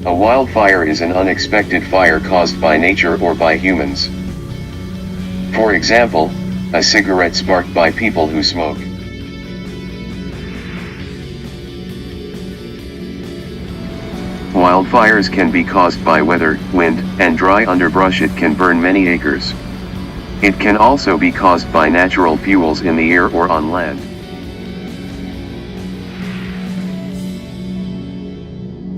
A wildfire is an unexpected fire caused by nature or by humans. For example, a cigarette sparked by people who smoke. Wildfires can be caused by weather, wind, and dry underbrush. It can burn many acres. It can also be caused by natural fuels in the air or on land.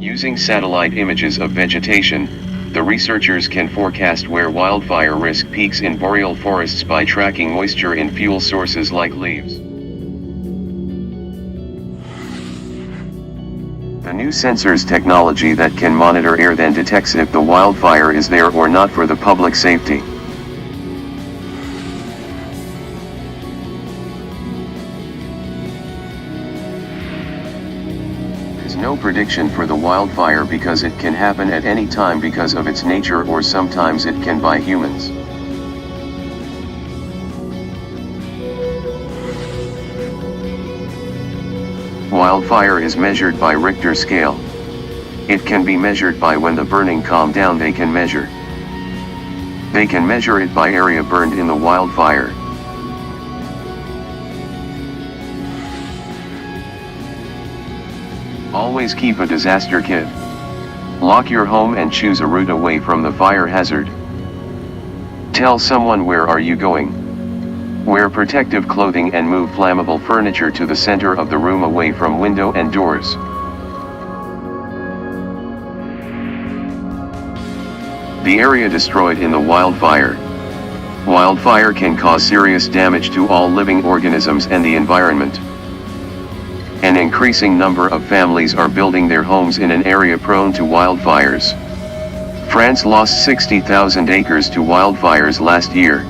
Using satellite images of vegetation, the researchers can forecast where wildfire risk peaks in boreal forests by tracking moisture in fuel sources like leaves. The new sensors technology that can monitor air then detects if the wildfire is there or not for the public safety. There's no prediction for the wildfire because it can happen at any time because of its nature, or sometimes it can by humans. Wildfire is measured by Richter scale. It can be measured by when the burning calmed down. They can measure it by area burned in the wildfire. Always keep a disaster kit. Lock your home and choose a route away from the fire hazard. Tell someone where are you going. Wear protective clothing and move flammable furniture to the center of the room away from window and doors. The area destroyed in the wildfire. Wildfire can cause serious damage to all living organisms and the environment. An increasing number of families are building their homes in an area prone to wildfires. France lost 60,000 acres to wildfires last year.